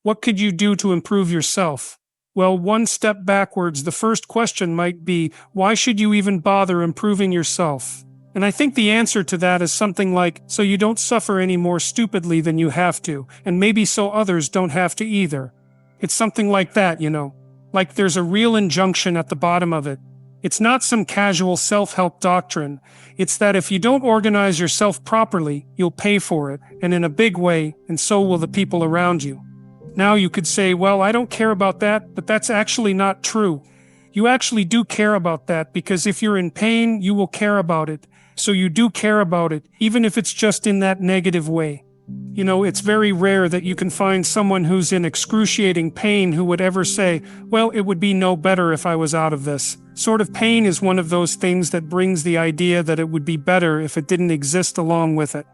What could you do to improve yourself? Well, one step backwards, the first question might be, why should you even bother improving yourself? And I think the answer to that is something like, so you don't suffer any more stupidly than you have to, and maybe so others don't have to either. It's something like that, Like there's a real injunction at the bottom of it. It's not some casual self-help doctrine. It's that if you don't organize yourself properly, you'll pay for it, and in a big way, and so will the people around you. Now you could say, well, I don't care about that, but that's actually not true. You actually do care about that, because if you're in pain, you will care about it. So you do care about it, even if it's just in that negative way. It's very rare that you can find someone who's in excruciating pain who would ever say, well, it would be no better if I was out of this. Sort of pain is one of those things that brings the idea that it would be better if it didn't exist along with it.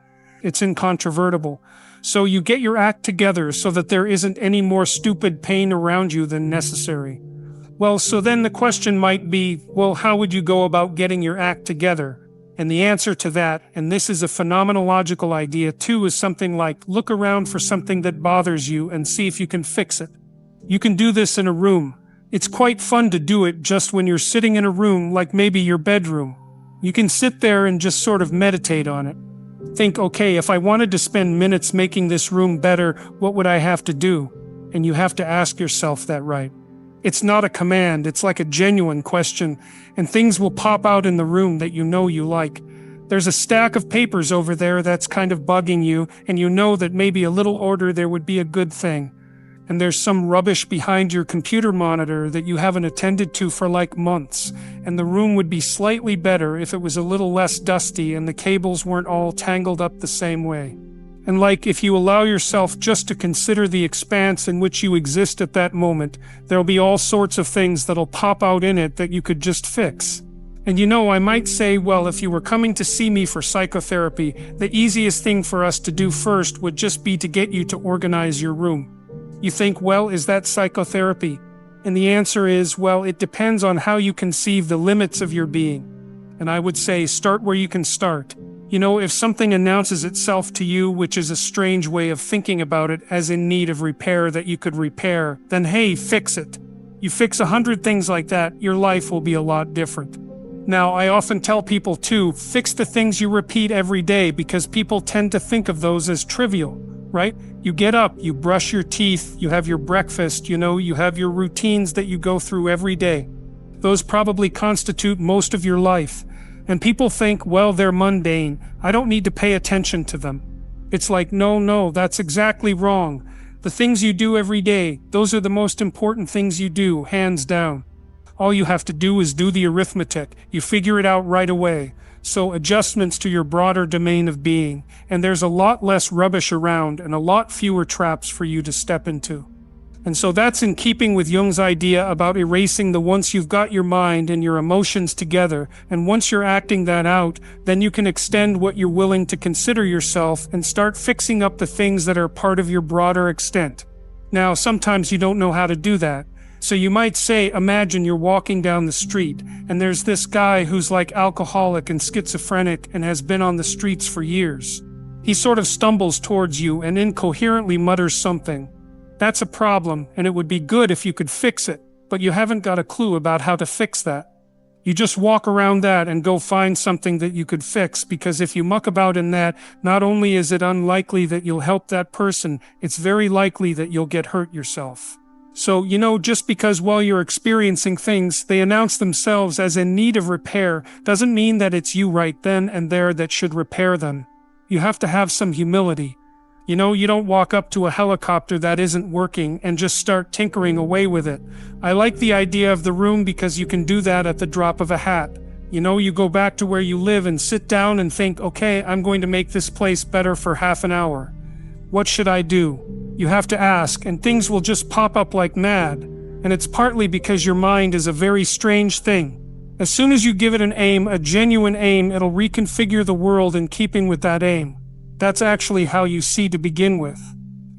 It's incontrovertible. So you get your act together so that there isn't any more stupid pain around you than necessary. Well, so then the question might be, well, how would you go about getting your act together? And the answer to that, and this is a phenomenological idea too, is something like, look around for something that bothers you and see if you can fix it. You can do this in a room. It's quite fun to do it just when you're sitting in a room, like maybe your bedroom. You can sit there and just sort of meditate on it. Think, okay, if I wanted to spend minutes making this room better, what would I have to do? And you have to ask yourself that, right? It's not a command, it's like a genuine question, and things will pop out in the room that you know you like. There's a stack of papers over there that's kind of bugging you, and you know that maybe a little order there would be a good thing. And there's some rubbish behind your computer monitor that you haven't attended to for like months, and the room would be slightly better if it was a little less dusty and the cables weren't all tangled up the same way. And like if you allow yourself just to consider the expanse in which you exist at that moment, there'll be all sorts of things that'll pop out in it that you could just fix. And I might say, well, if you were coming to see me for psychotherapy, the easiest thing for us to do first would just be to get you to organize your room. You think, well, is that psychotherapy? And the answer is, well, it depends on how you conceive the limits of your being. And I would say, start where you can start. If something announces itself to you, which is a strange way of thinking about it, as in need of repair that you could repair, then hey, fix it. You fix 100 things like that, your life will be a lot different. Now, I often tell people too, fix the things you repeat every day, because people tend to think of those as trivial, right? You get up, you brush your teeth, you have your breakfast, you have your routines that you go through every day. Those probably constitute most of your life. And people think, well, they're mundane. I don't need to pay attention to them. It's like, no, that's exactly wrong. The things you do every day, those are the most important things you do, hands down. All you have to do is do the arithmetic. You figure it out right away. So adjustments to your broader domain of being. And there's a lot less rubbish around and a lot fewer traps for you to step into. And so that's in keeping with Jung's idea about erasing the once you've got your mind and your emotions together, and once you're acting that out, then you can extend what you're willing to consider yourself and start fixing up the things that are part of your broader extent. Now, sometimes you don't know how to do that. So you might say, imagine you're walking down the street, and there's this guy who's like alcoholic and schizophrenic and has been on the streets for years. He sort of stumbles towards you and incoherently mutters something. That's a problem, and it would be good if you could fix it, but you haven't got a clue about how to fix that. You just walk around that and go find something that you could fix, because if you muck about in that, not only is it unlikely that you'll help that person, it's very likely that you'll get hurt yourself. So, just because while you're experiencing things, they announce themselves as in need of repair, doesn't mean that it's you right then and there that should repair them. You have to have some humility. You don't walk up to a helicopter that isn't working and just start tinkering away with it. I like the idea of the room because you can do that at the drop of a hat. You go back to where you live and sit down and think, okay, I'm going to make this place better for half an hour. What should I do? You have to ask, and things will just pop up like mad. And it's partly because your mind is a very strange thing. As soon as you give it an aim, a genuine aim, it'll reconfigure the world in keeping with that aim. That's actually how you see to begin with.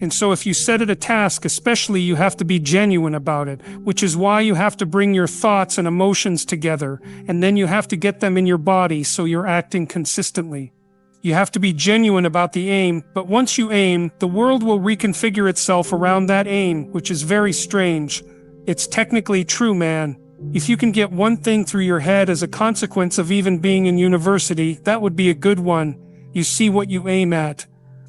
And so if you set it a task, especially, you have to be genuine about it, which is why you have to bring your thoughts and emotions together, and then you have to get them in your body so you're acting consistently. You have to be genuine about the aim, but once you aim, the world will reconfigure itself around that aim, which is very strange. It's technically true, man. If you can get one thing through your head as a consequence of even being in university, that would be a good one. You see what you aim at.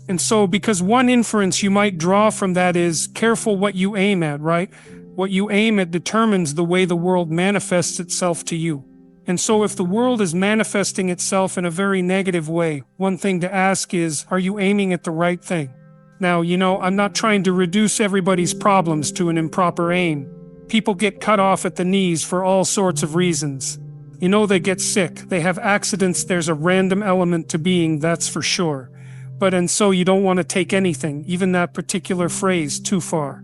And so, because one inference you might draw from that is, careful what you aim at, right? What you aim at determines the way the world manifests itself to you. And so if the world is manifesting itself in a very negative way, one thing to ask is, are you aiming at the right thing? Now, I'm not trying to reduce everybody's problems to an improper aim. People get cut off at the knees for all sorts of reasons. They get sick, they have accidents, there's a random element to being, that's for sure. And so you don't want to take anything, even that particular phrase, too far.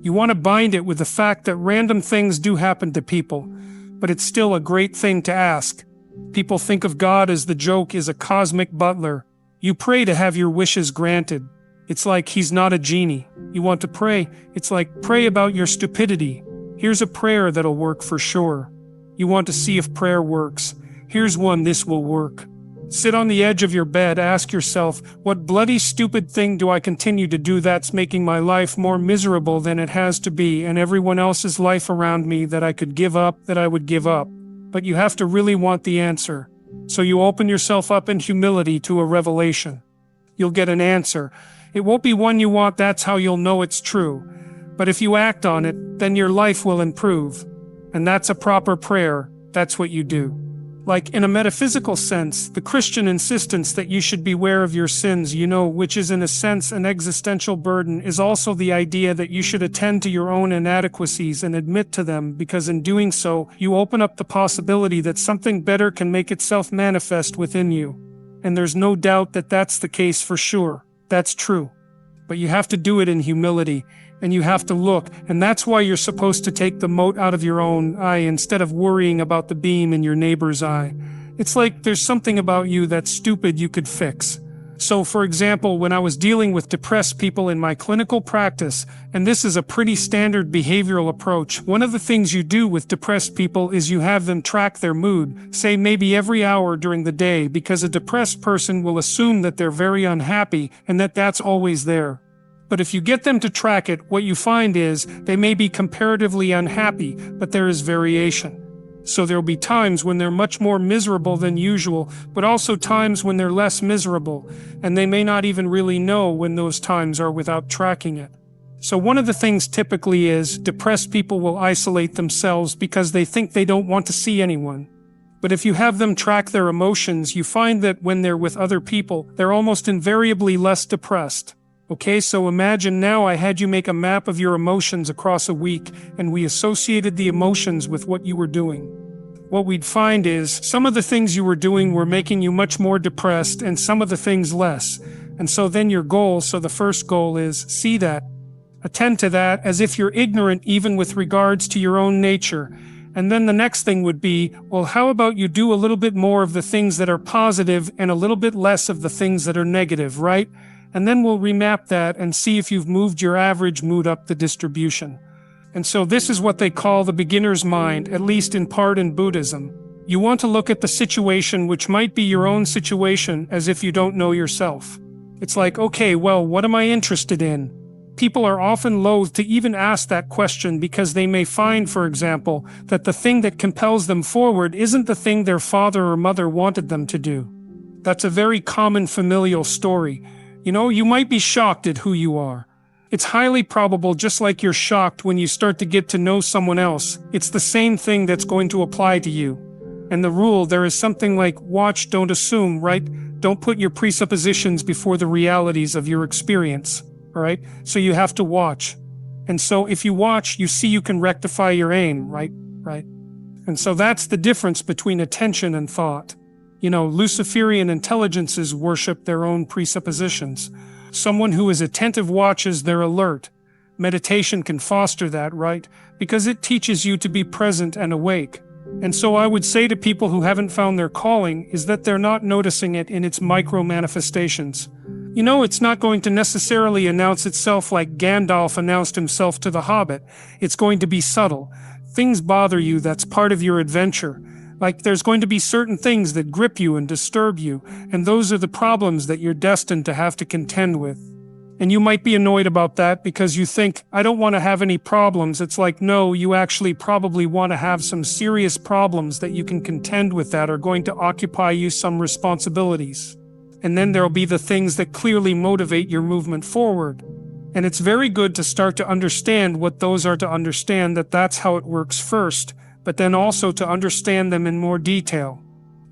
You want to bind it with the fact that random things do happen to people. But it's still a great thing to ask. People think of God as the joke is a cosmic butler. You pray to have your wishes granted. It's like he's not a genie. You want to pray, it's like pray about your stupidity. Here's a prayer that'll work for sure. You want to see if prayer works. Here's one, this will work. Sit on the edge of your bed, ask yourself, what bloody stupid thing do I continue to do that's making my life more miserable than it has to be and everyone else's life around me that I could give up, that I would give up? But you have to really want the answer. So you open yourself up in humility to a revelation. You'll get an answer. It won't be one you want, that's how you'll know it's true. But if you act on it, then your life will improve. And that's a proper prayer, that's what you do. Like in a metaphysical sense, the Christian insistence that you should beware of your sins, which is in a sense an existential burden, is also the idea that you should attend to your own inadequacies and admit to them, because in doing so, you open up the possibility that something better can make itself manifest within you. And there's no doubt that that's the case for sure. That's true. But you have to do it in humility. And you have to look, and that's why you're supposed to take the mote out of your own eye instead of worrying about the beam in your neighbor's eye. It's like there's something about you that's stupid you could fix. So, for example, when I was dealing with depressed people in my clinical practice, and this is a pretty standard behavioral approach, one of the things you do with depressed people is you have them track their mood, say maybe every hour during the day, because a depressed person will assume that they're very unhappy and that that's always there. But if you get them to track it, what you find is they may be comparatively unhappy, but there is variation. So there'll be times when they're much more miserable than usual, but also times when they're less miserable, and they may not even really know when those times are without tracking it. So one of the things typically is depressed people will isolate themselves because they think they don't want to see anyone. But if you have them track their emotions, you find that when they're with other people, they're almost invariably less depressed. Okay, so imagine now I had you make a map of your emotions across a week, and we associated the emotions with what you were doing. What we'd find is some of the things you were doing were making you much more depressed, and some of the things less. And so then your goal, so the first goal is, see that. Attend to that as if you're ignorant even with regards to your own nature. And then the next thing would be, well, how about you do a little bit more of the things that are positive and a little bit less of the things that are negative, right? And then we'll remap that and see if you've moved your average mood up the distribution. And so this is what they call the beginner's mind, at least in part in Buddhism. You want to look at the situation, which might be your own situation, as if you don't know yourself. It's like, okay, well, what am I interested in? People are often loath to even ask that question because they may find, for example, that the thing that compels them forward isn't the thing their father or mother wanted them to do. That's a very common familial story. You might be shocked at who you are. It's highly probable, just like you're shocked when you start to get to know someone else, it's the same thing that's going to apply to you. And the rule, there is something like watch, don't assume, right? Don't put your presuppositions before the realities of your experience, all right? So you have to watch. And so if you watch, you see you can rectify your aim, right? And so that's the difference between attention and thought. Luciferian intelligences worship their own presuppositions. Someone who is attentive watches, they're alert. Meditation can foster that, right? Because it teaches you to be present and awake. And so I would say to people who haven't found their calling is that they're not noticing it in its micro manifestations. It's not going to necessarily announce itself like Gandalf announced himself to the Hobbit. It's going to be subtle. Things bother you, that's part of your adventure. Like there's going to be certain things that grip you and disturb you, and those are the problems that you're destined to have to contend with. And you might be annoyed about that because you think, I don't want to have any problems. It's like, no, you actually probably want to have some serious problems that you can contend with that are going to occupy you some responsibilities. And then there'll be the things that clearly motivate your movement forward. And it's very good to start to understand what those are, to understand that that's how it works first, but then also to understand them in more detail.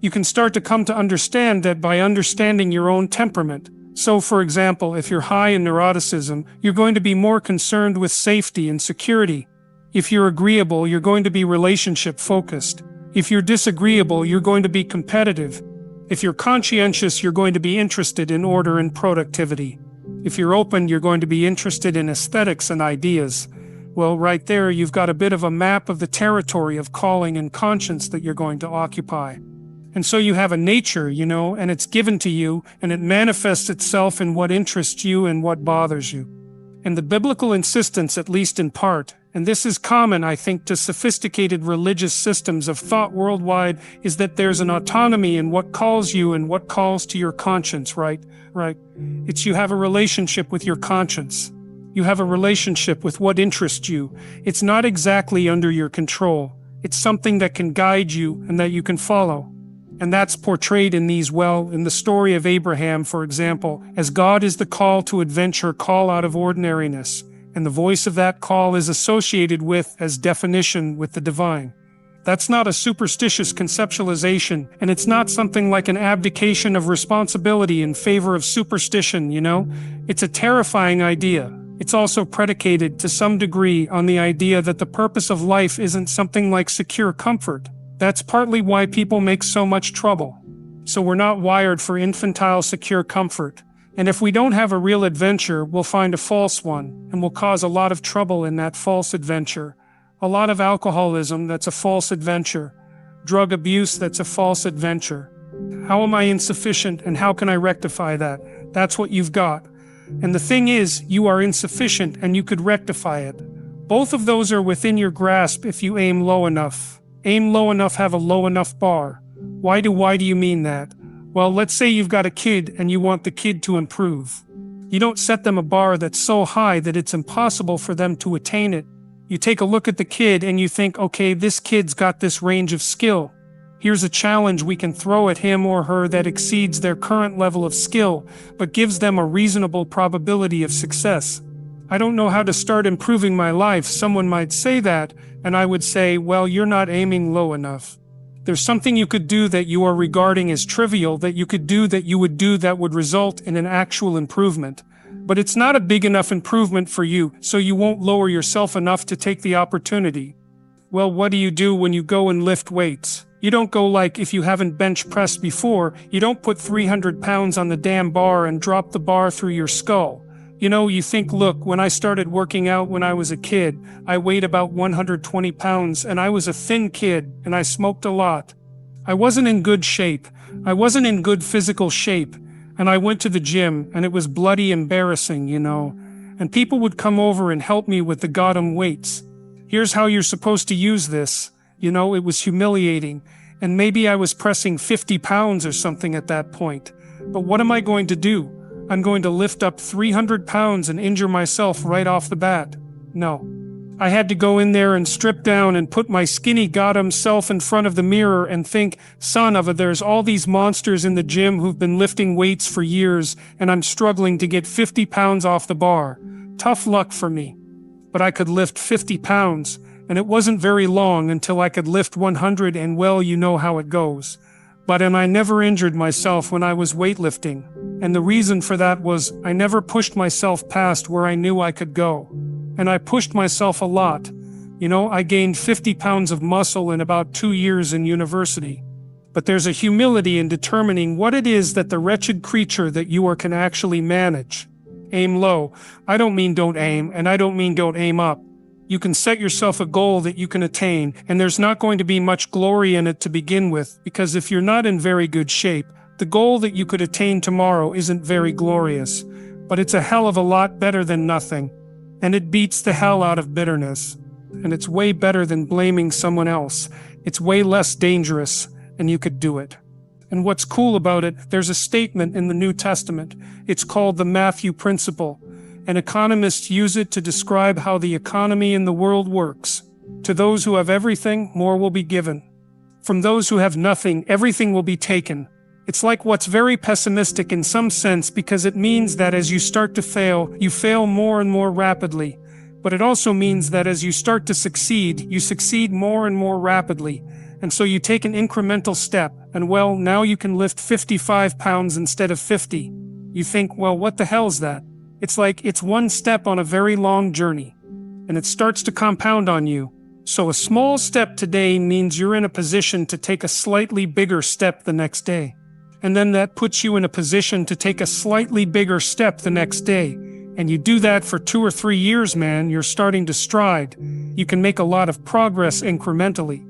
You can start to come to understand that by understanding your own temperament. So, for example, if you're high in neuroticism, you're going to be more concerned with safety and security. If you're agreeable, you're going to be relationship-focused. If you're disagreeable, you're going to be competitive. If you're conscientious, you're going to be interested in order and productivity. If you're open, you're going to be interested in aesthetics and ideas. Well, right there, you've got a bit of a map of the territory of calling and conscience that you're going to occupy. And so you have a nature, and it's given to you, and it manifests itself in what interests you and what bothers you. And the biblical insistence, at least in part, and this is common, I think, to sophisticated religious systems of thought worldwide, is that there's an autonomy in what calls you and what calls to your conscience, right? It's you have a relationship with your conscience. You have a relationship with what interests you. It's not exactly under your control. It's something that can guide you and that you can follow. And that's portrayed in in the story of Abraham, for example, as God is the call to adventure, call out of ordinariness. And the voice of that call is associated with, as definition, with the divine. That's not a superstitious conceptualization, and it's not something like an abdication of responsibility in favor of superstition, It's a terrifying idea. It's also predicated to some degree on the idea that the purpose of life isn't something like secure comfort. That's partly why people make so much trouble. So we're not wired for infantile secure comfort. And if we don't have a real adventure, we'll find a false one, and we'll cause a lot of trouble in that false adventure. A lot of alcoholism, that's a false adventure. Drug abuse, that's a false adventure. How am I insufficient, and how can I rectify that? That's what you've got. And the thing is, you are insufficient, and you could rectify it. Both of those are within your grasp if you aim low enough. Aim low enough, have a low enough bar. Why do you mean that? Well, let's say you've got a kid and you want the kid to improve. You don't set them a bar that's so high that it's impossible for them to attain it. You take a look at the kid and you think, okay, this kid's got this range of skill. Here's a challenge we can throw at him or her that exceeds their current level of skill, but gives them a reasonable probability of success. I don't know how to start improving my life, someone might say that, and I would say, well, you're not aiming low enough. There's something you could do that you are regarding as trivial that you could do that you would do that would result in an actual improvement. But it's not a big enough improvement for you, so you won't lower yourself enough to take the opportunity. Well, what do you do when you go and lift weights? You don't go like, if you haven't bench pressed before, you don't put 300 pounds on the damn bar and drop the bar through your skull. You think, look, when I started working out when I was a kid, I weighed about 120 pounds and I was a thin kid and I smoked a lot. I wasn't in good shape. I wasn't in good physical shape. And I went to the gym and it was bloody embarrassing, And people would come over and help me with the goddamn weights. Here's how you're supposed to use this. It was humiliating. And maybe I was pressing 50 pounds or something at that point. But what am I going to do? I'm going to lift up 300 pounds and injure myself right off the bat. No. I had to go in there and strip down and put my skinny goddamn self in front of the mirror and think, son of a, there's all these monsters in the gym who've been lifting weights for years and I'm struggling to get 50 pounds off the bar. Tough luck for me. But I could lift 50 pounds, and it wasn't very long until I could lift 100, and well, you know how it goes. But I never injured myself when I was weightlifting. And the reason for that was I never pushed myself past where I knew I could go. And I pushed myself a lot. I gained 50 pounds of muscle in about 2 years in university. But there's a humility in determining what it is that the wretched creature that you are can actually manage. Aim low. I don't mean don't aim, and I don't mean don't aim up. You can set yourself a goal that you can attain, and there's not going to be much glory in it to begin with, because if you're not in very good shape, the goal that you could attain tomorrow isn't very glorious. But it's a hell of a lot better than nothing. And it beats the hell out of bitterness. And it's way better than blaming someone else. It's way less dangerous, and you could do it. And what's cool about it, there's a statement in the New Testament. It's called the Matthew Principle, and economists use it to describe how the economy in the world works. To those who have everything, more will be given. From those who have nothing, everything will be taken. It's like what's very pessimistic in some sense because it means that as you start to fail, you fail more and more rapidly. But it also means that as you start to succeed, you succeed more and more rapidly. And so you take an incremental step, and well, now you can lift 55 pounds instead of 50. You think, well, what the hell's that? It's like it's one step on a very long journey. And it starts to compound on you. So a small step today means you're in a position to take a slightly bigger step the next day. And then that puts you in a position to take a slightly bigger step the next day. And you do that for 2 or 3 years, man, you're starting to stride. You can make a lot of progress incrementally.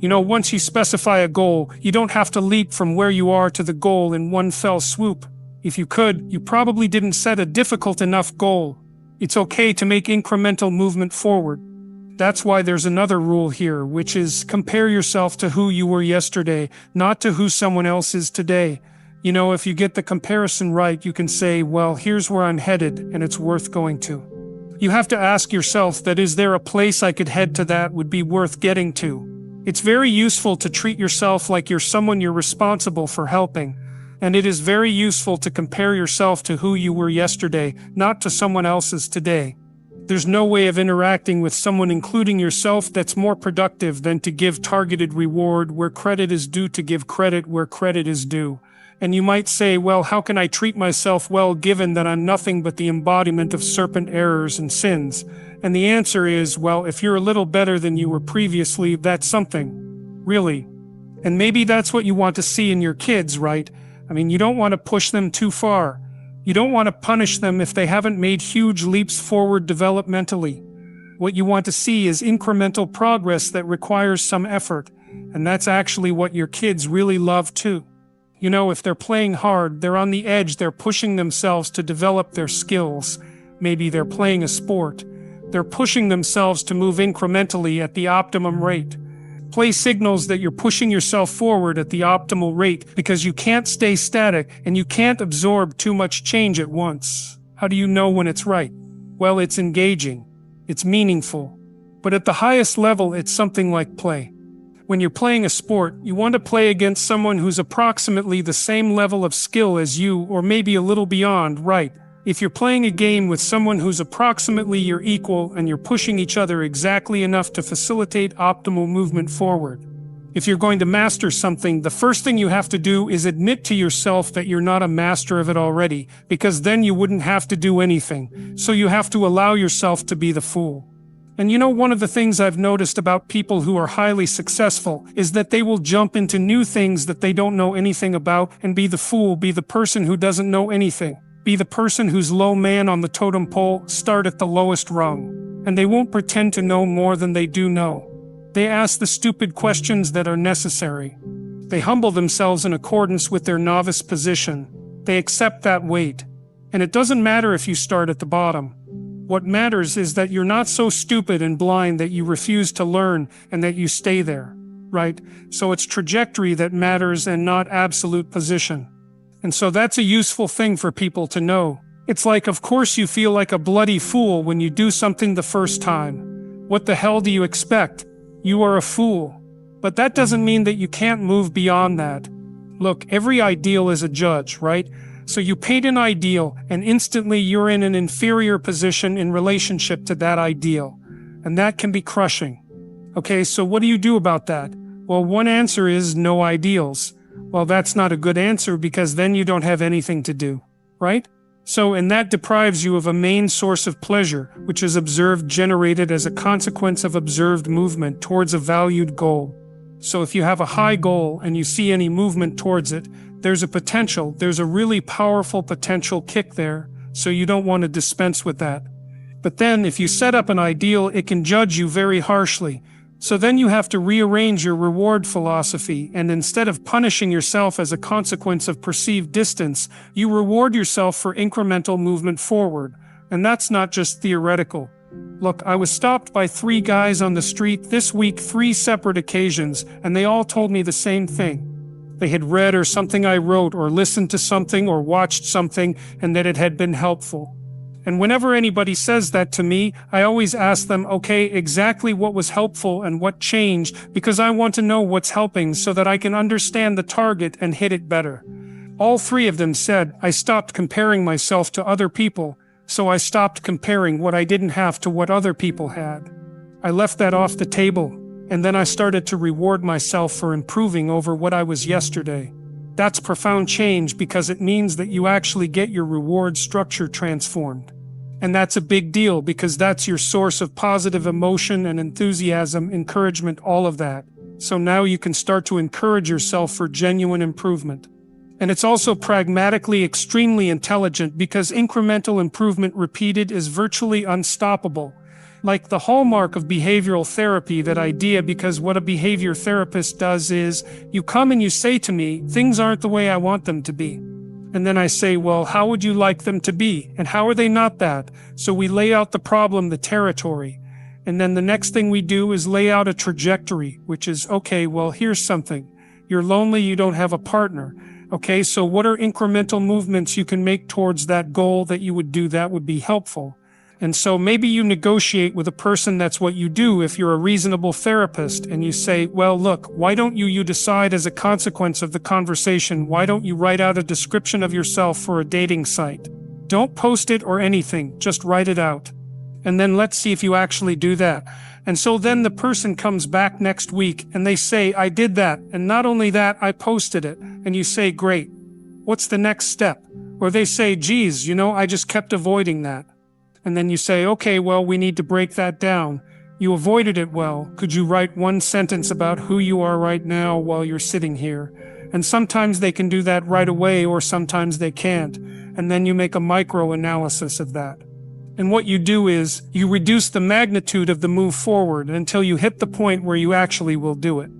You know, once you specify a goal, you don't have to leap from where you are to the goal in one fell swoop. If you could, you probably didn't set a difficult enough goal. It's okay to make incremental movement forward. That's why there's another rule here, which is compare yourself to who you were yesterday, not to who someone else is today. You know, if you get the comparison right, you can say, well, here's where I'm headed, and it's worth going to. You have to ask yourself that is there a place I could head to that would be worth getting to? It's very useful to treat yourself like you're someone you're responsible for helping. And it is very useful to compare yourself to who you were yesterday, not to someone else's today. There's no way of interacting with someone, including yourself, that's more productive than to give targeted reward where credit is due, to give credit where credit is due. And you might say, well, how can I treat myself well given that I'm nothing but the embodiment of serpent errors and sins? And the answer is, well, if you're a little better than you were previously, that's something. Really. And maybe that's what you want to see in your kids, right? I mean, you don't want to push them too far. You don't want to punish them if they haven't made huge leaps forward developmentally. What you want to see is incremental progress that requires some effort. And that's actually what your kids really love too. You know, if they're playing hard, they're on the edge, they're pushing themselves to develop their skills. Maybe they're playing a sport. They're pushing themselves to move incrementally at the optimum rate. Play signals that you're pushing yourself forward at the optimal rate because you can't stay static and you can't absorb too much change at once. How do you know when it's right? Well, it's engaging. It's meaningful. But at the highest level, it's something like play. When you're playing a sport, you want to play against someone who's approximately the same level of skill as you or maybe a little beyond, right? If you're playing a game with someone who's approximately your equal and you're pushing each other exactly enough to facilitate optimal movement forward. If you're going to master something, the first thing you have to do is admit to yourself that you're not a master of it already, because then you wouldn't have to do anything. So you have to allow yourself to be the fool. And you know, one of the things I've noticed about people who are highly successful is that they will jump into new things that they don't know anything about and be the fool, be the person who doesn't know anything. Be the person who's low man on the totem pole, start at the lowest rung. And they won't pretend to know more than they do know. They ask the stupid questions that are necessary. They humble themselves in accordance with their novice position. They accept that weight. And it doesn't matter if you start at the bottom. What matters is that you're not so stupid and blind that you refuse to learn and that you stay there, right? So it's trajectory that matters and not absolute position. And so that's a useful thing for people to know. It's like, of course you feel like a bloody fool when you do something the first time. What the hell do you expect? You are a fool. But that doesn't mean that you can't move beyond that. Look, every ideal is a judge, right? So you paint an ideal and instantly you're in an inferior position in relationship to that ideal. And that can be crushing. Okay, so what do you do about that? Well, one answer is no ideals. Well, that's not a good answer because then you don't have anything to do, right? So, and that deprives you of a main source of pleasure, which is observed generated as a consequence of observed movement towards a valued goal. So if you have a high goal and you see any movement towards it, there's a really powerful potential kick there, so you don't want to dispense with that. But then if you set up an ideal, it can judge you very harshly. So then you have to rearrange your reward philosophy, and instead of punishing yourself as a consequence of perceived distance, you reward yourself for incremental movement forward. And that's not just theoretical. Look, I was stopped by 3 guys on the street this week, 3 separate occasions, and they all told me the same thing. They had read or something I wrote or listened to something or watched something and that it had been helpful. And whenever anybody says that to me, I always ask them, okay, exactly what was helpful and what changed, because I want to know what's helping so that I can understand the target and hit it better. All 3 of them said, I stopped comparing myself to other people, so I stopped comparing what I didn't have to what other people had. I left that off the table, and then I started to reward myself for improving over what I was yesterday. That's profound change because it means that you actually get your reward structure transformed. And that's a big deal because that's your source of positive emotion and enthusiasm, encouragement, all of that. So now you can start to encourage yourself for genuine improvement. And it's also pragmatically extremely intelligent because incremental improvement repeated is virtually unstoppable. Like the hallmark of behavioral therapy, that idea, because what a behavior therapist does is, you come and you say to me, things aren't the way I want them to be. And then I say, well, how would you like them to be? And how are they not that? So we lay out the problem, the territory. And then the next thing we do is lay out a trajectory, which is, okay, well, here's something. You're lonely, you don't have a partner. Okay, so what are incremental movements you can make towards that goal that you would do that would be helpful? And so maybe you negotiate with a person, that's what you do if you're a reasonable therapist, and you say, well, look, why don't you decide as a consequence of the conversation, why don't you write out a description of yourself for a dating site? Don't post it or anything, just write it out. And then let's see if you actually do that. And so then the person comes back next week and they say, I did that. And not only that, I posted it. And you say, great. What's the next step? Or they say, geez, I just kept avoiding that. And then you say, okay, well, we need to break that down. You avoided it well. Could you write 1 sentence about who you are right now while you're sitting here? And sometimes they can do that right away, or sometimes they can't. And then you make a micro-analysis of that. And what you do is, you reduce the magnitude of the move forward until you hit the point where you actually will do it.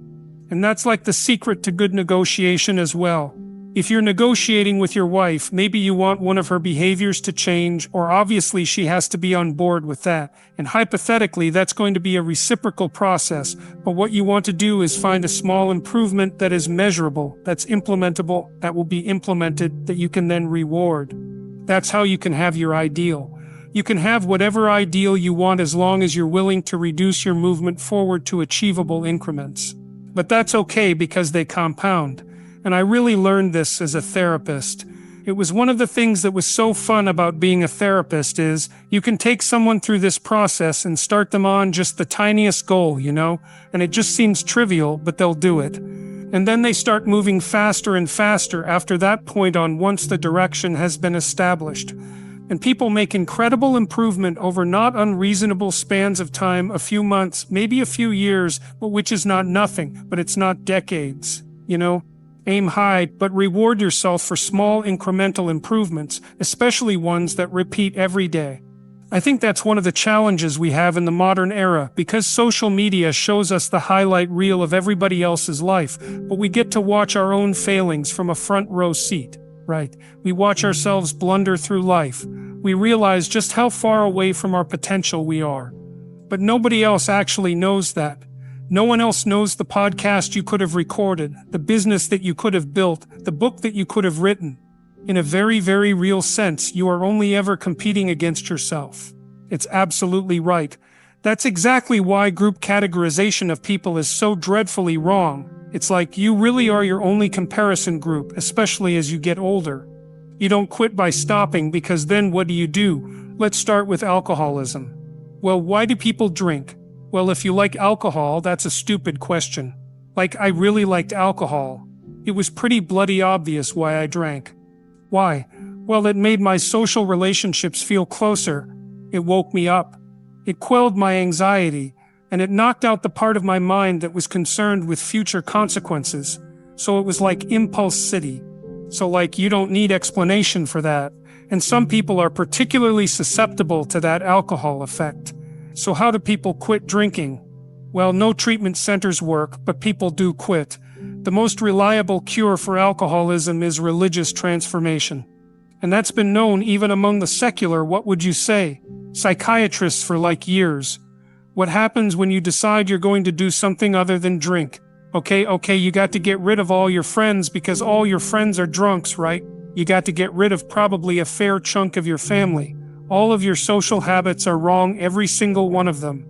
And that's like the secret to good negotiation as well. If you're negotiating with your wife, maybe you want one of her behaviors to change, or obviously she has to be on board with that. And hypothetically, that's going to be a reciprocal process. But what you want to do is find a small improvement that is measurable, that's implementable, that will be implemented, that you can then reward. That's how you can have your ideal. You can have whatever ideal you want as long as you're willing to reduce your movement forward to achievable increments. But that's okay because they compound. And I really learned this as a therapist. It was one of the things that was so fun about being a therapist is you can take someone through this process and start them on just the tiniest goal, and it just seems trivial, but they'll do it. And then they start moving faster and faster after that point on once the direction has been established. And people make incredible improvement over not unreasonable spans of time, a few months, maybe a few years, but which is not nothing, but it's not decades, Aim high, but reward yourself for small incremental improvements, especially ones that repeat every day. I think that's one of the challenges we have in the modern era, because social media shows us the highlight reel of everybody else's life, but we get to watch our own failings from a front row seat, right? We watch ourselves blunder through life. We realize just how far away from our potential we are. But nobody else actually knows that. No one else knows the podcast you could have recorded, the business that you could have built, the book that you could have written. In a very, very real sense, you are only ever competing against yourself. It's absolutely right. That's exactly why group categorization of people is so dreadfully wrong. It's like you really are your only comparison group, especially as you get older. You don't quit by stopping, because then what do? Let's start with alcoholism. Well, why do people drink? Well, if you like alcohol, that's a stupid question. Like, I really liked alcohol. It was pretty bloody obvious why I drank. Why? Well, it made my social relationships feel closer. It woke me up. It quelled my anxiety, and it knocked out the part of my mind that was concerned with future consequences. So it was like impulse city. So like, you don't need explanation for that. And some people are particularly susceptible to that alcohol effect. So how do people quit drinking? Well, no treatment centers work, but people do quit. The most reliable cure for alcoholism is religious transformation. And that's been known even among the secular, what would you say? psychiatrists for like years. What happens when you decide you're going to do something other than drink? Okay, you got to get rid of all your friends because all your friends are drunks, right? You got to get rid of probably a fair chunk of your family. All of your social habits are wrong, every single one of them.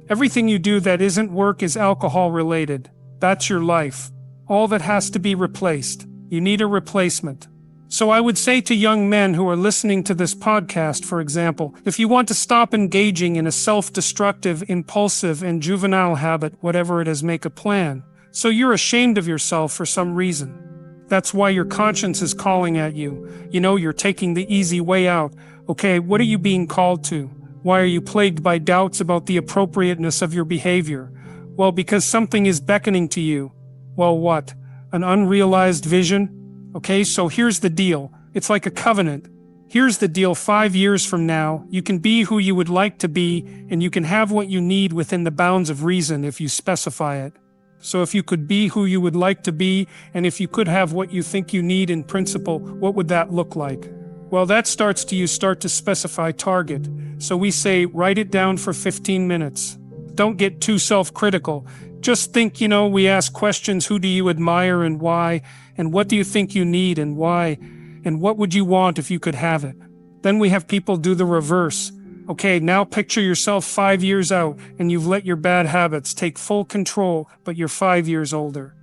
Everything you do that isn't work is alcohol related. That's your life. All that has to be replaced. You need a replacement. So I would say to young men who are listening to this podcast, for example, if you want to stop engaging in a self-destructive, impulsive, and juvenile habit, whatever it is, make a plan. So you're ashamed of yourself for some reason. That's why your conscience is calling at you. You know, you're taking the easy way out. Okay, what are you being called to? Why are you plagued by doubts about the appropriateness of your behavior? Well, because something is beckoning to you. Well, what? An unrealized vision? Okay, so here's the deal. It's like a covenant. Here's the deal. 5 years from now, you can be who you would like to be, and you can have what you need within the bounds of reason if you specify it. So if you could be who you would like to be, and if you could have what you think you need in principle, what would that look like? Well, that starts to start to specify target. So we say, write it down for 15 minutes. Don't get too self-critical. Just think, we ask questions, who do you admire and why? And what do you think you need and why? And what would you want if you could have it? Then we have people do the reverse. Okay, now picture yourself 5 years out and you've let your bad habits take full control, but you're 5 years older.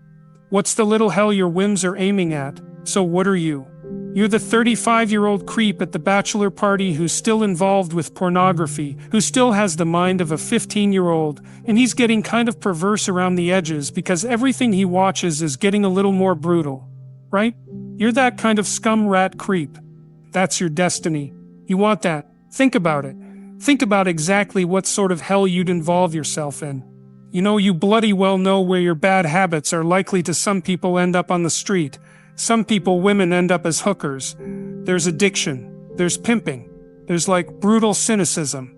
What's the little hell your whims are aiming at? So what are you? You're the 35-year-old creep at the bachelor party who's still involved with pornography, who still has the mind of a 15-year-old, and he's getting kind of perverse around the edges because everything he watches is getting a little more brutal. Right? You're that kind of scum rat creep. That's your destiny. You want that. Think about it. Think about exactly what sort of hell you'd involve yourself in. You bloody well know where your bad habits are likely to. Some people end up on the street. Some women end up as hookers. There's addiction. There's pimping. There's brutal cynicism.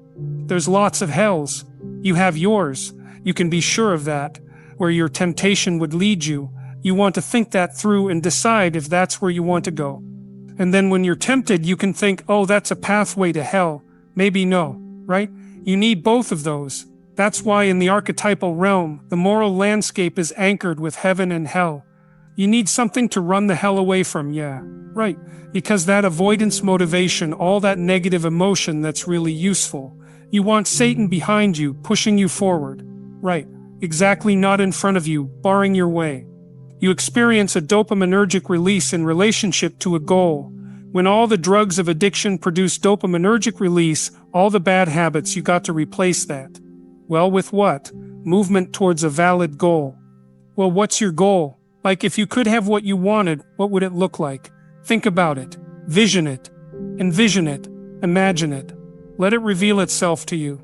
There's lots of hells. You have yours. You can be sure of that. Where your temptation would lead you. You want to think that through and decide if that's where you want to go. And then when you're tempted, you can think, oh, that's a pathway to hell. Maybe no, right? You need both of those. That's why in the archetypal realm, the moral landscape is anchored with heaven and hell. You need something to run the hell away from, yeah, right. Because that avoidance motivation, all that negative emotion that's really useful. You want Satan behind you, pushing you forward. Right, exactly, not in front of you, barring your way. You experience a dopaminergic release in relationship to a goal. When all the drugs of addiction produce dopaminergic release, all the bad habits, you got to replace that. Well, with what? Movement towards a valid goal. Well, what's your goal? If you could have what you wanted, what would it look like? Think about it. Vision it. Envision it. Imagine it. Let it reveal itself to you.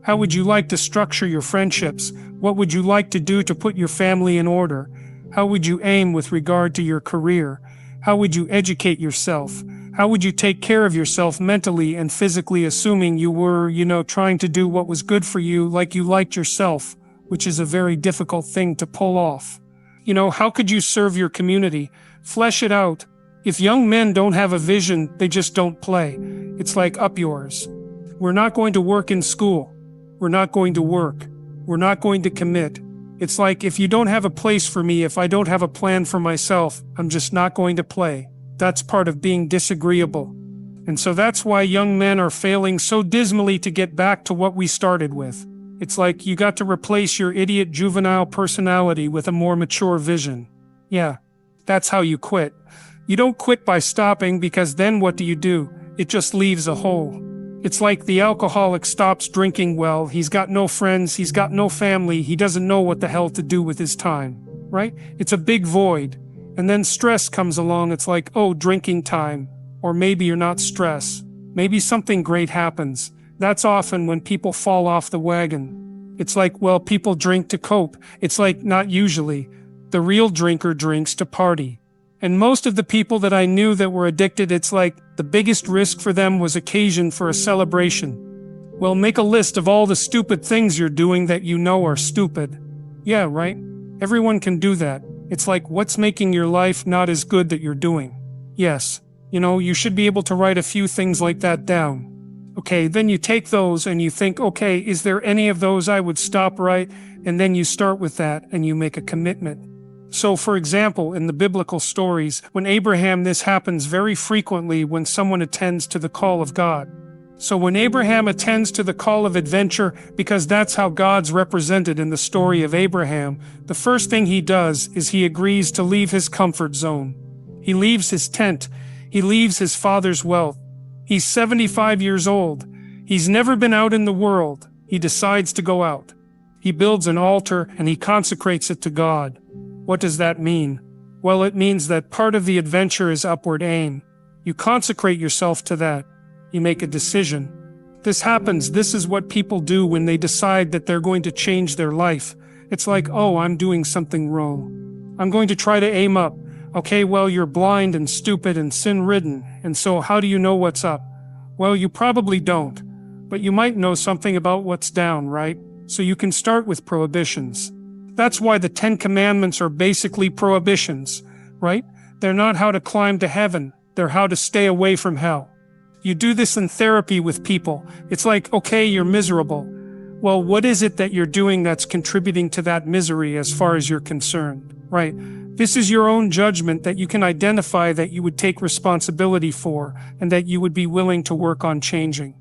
How would you like to structure your friendships? What would you like to do to put your family in order? How would you aim with regard to your career? How would you educate yourself? How would you take care of yourself mentally and physically, assuming you were, trying to do what was good for you like you liked yourself, which is a very difficult thing to pull off. How could you serve your community? Flesh it out. If young men don't have a vision, they just don't play. It's like up yours. We're not going to work in school. We're not going to work. We're not going to commit. It's like if you don't have a place for me, if I don't have a plan for myself, I'm just not going to play. That's part of being disagreeable. And so that's why young men are failing so dismally to get back to what we started with. It's like you got to replace your idiot juvenile personality with a more mature vision. Yeah, that's how you quit. You don't quit by stopping because then what do? It just leaves a hole. It's like the alcoholic stops drinking. Well, he's got no friends, he's got no family, he doesn't know what the hell to do with his time, right? It's a big void. And then stress comes along, it's like, oh, drinking time. Or maybe you're not stressed. Maybe something great happens. That's often when people fall off the wagon. It's like, well, people drink to cope. It's like, not usually. The real drinker drinks to party. And most of the people that I knew that were addicted, it's like the biggest risk for them was occasion for a celebration. Well, make a list of all the stupid things you're doing that you know are stupid. Yeah, right? Everyone can do that. It's like, what's making your life not as good that you're doing? Yes. You should be able to write a few things like that down. Okay, then you take those and you think, okay, is there any of those I would stop right? And then you start with that and you make a commitment. So for example, in the biblical stories, when Abraham, this happens very frequently when someone attends to the call of God. So when Abraham attends to the call of adventure, because that's how God's represented in the story of Abraham, the first thing he does is he agrees to leave his comfort zone. He leaves his tent. He leaves his father's wealth. He's 75 years old. He's never been out in the world. He decides to go out. He builds an altar and he consecrates it to God. What does that mean? Well, it means that part of the adventure is upward aim. You consecrate yourself to that. You make a decision. This happens. This is what people do when they decide that they're going to change their life. It's like, oh, I'm doing something wrong. I'm going to try to aim up. Okay, well, you're blind and stupid and sin-ridden, and so how do you know what's up? Well, you probably don't, but you might know something about what's down, right? So you can start with prohibitions. That's why the 10 Commandments are basically prohibitions, right? They're not how to climb to heaven, they're how to stay away from hell. You do this in therapy with people. It's like, okay, you're miserable. Well, what is it that you're doing that's contributing to that misery as far as you're concerned, right? This is your own judgment that you can identify that you would take responsibility for and that you would be willing to work on changing.